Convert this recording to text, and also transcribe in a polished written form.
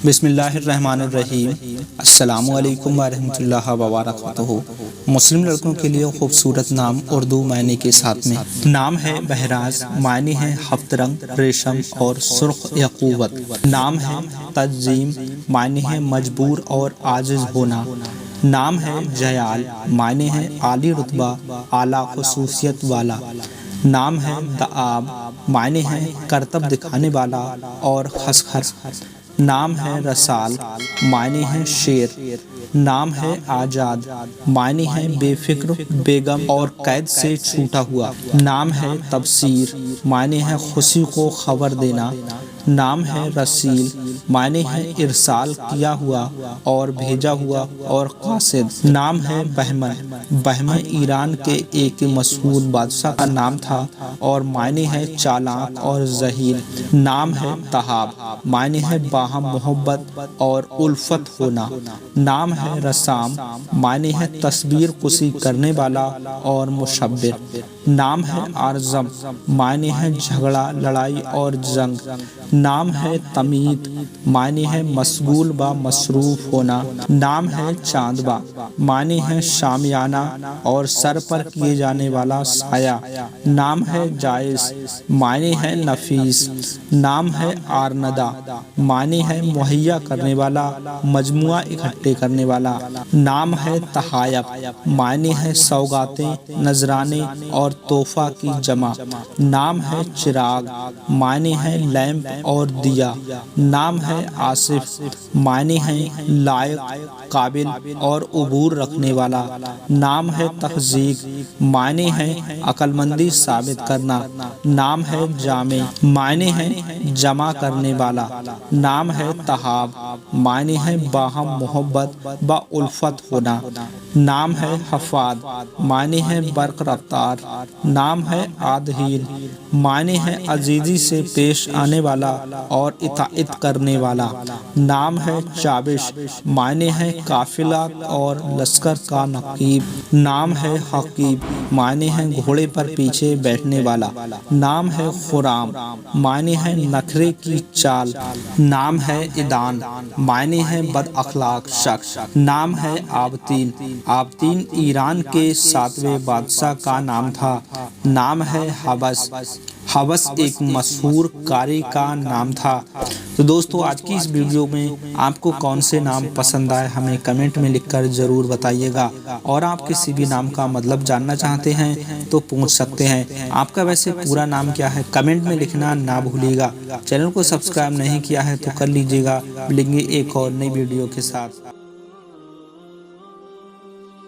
بسم اللہ الرحمن الرحیم۔ السلام علیکم ورحمۃ اللہ وبرکاتہ۔ مسلم لڑکوں کے لیے خوبصورت نام اردو معنی کے ساتھ میں نام ہے بہراز، معنی ہے ہفت رنگ، ریشم اور سرخ یا قوت۔ نام ہے تنظیم، معنی ہے مجبور اور عاجز ہونا۔ نام ہے جیال، معنی ہے عالی رتبہ، اعلیٰ خصوصیت والا۔ نام ہے دآب، معنی ہے کرتب دکھانے والا اور خسخر۔ نام ہے رسال، معنی ہے شیر۔ نام ہے آزاد، معنی ہے بے فکر، بیگم اور قید سے چھوٹا ہوا۔ نام ہے تبصیر، معنی ہے خوشی کو خبر دینا۔ نام ہے رسیل، معنی ہے ارسال کیا ہوا اور بھیجا ہوا اور قاصد۔ نام ہے بہمن، بہمن ایران کے ایک مشہور بادشاہ کا نام تھا اور معنی ہے چالاک اور ذہین۔ نام ہے تہاب، معنی ہے باہم محبت اور الفت ہونا۔ نام ہے رسام، معنی ہے تصویر کشی کرنے والا اور مشبر۔ نام ہے ارزم، معنی ہے جھگڑا، لڑائی اور جنگ۔ نام ہے تمیت، معنی ہے مشغول و مصروف ہونا۔ نام ہے چاندبا، معنی ہے شامیانہ اور سر پر کیے جانے والا سایہ۔ نام ہے جائز، معنی ہے نفیس۔ نام ہے آرندہ، معنی ہے مہیا کرنے والا، مجموعہ اکٹھے کرنے والا۔ نام ہے تحائف، معنی ہے سوغاتیں، نذرانے اور تحفہ کی جمع۔ نام ہے چراغ، معنی ہے لیمپ اور دیا۔ نام ہے آصف، معنی ہے لائق، قابل اور عبور رکھنے والا۔ نام ہے تحقیق، معنی ہے عقل مندی ثابت کرنا۔ نام ہے جامع، معنی ہے جمع کرنے والا۔ نام ہے تہاب، معنی ہے باہم محبت و الفت ہونا۔ نام ہے حفاظ، معنی ہے برق رفتار۔ نام ہے عادل، معنی ہے عزیزی سے پیش آنے والا اور اطاعت کرنے والا۔ نام ہے چابش، معنی ہے قافلہ اور لشکر کا نقیب۔ نام ہے حقیب، معنی ہے گھوڑے پر پیچھے بیٹھنے والا۔ نام ہے خرام، معنی ہے نخرے کی چال۔ نام ہے ادان، معنی ہے بد اخلاق شخص۔ نام ہے آبتین، آبتین ایران کے 7ویں بادشاہ کا نام تھا۔ نام ہے حبس، حبس ایک مشہور قاری کا نام تھا۔ تو دوستو آج کی اس ویڈیو میں آپ کو کون سے نام پسند آئے ہمیں کمنٹ میں لکھ کر ضرور بتائیے گا، اور آپ کسی بھی نام کا مطلب جاننا چاہتے ہیں تو پوچھ سکتے ہیں۔ آپ کا ویسے پورا نام کیا ہے کمنٹ میں لکھنا نہ بھولیے گا۔ چینل کو سبسکرائب نہیں کیا ہے تو کر لیجیے گا۔ ملیں گے ایک اور نئی ویڈیو کے ساتھ۔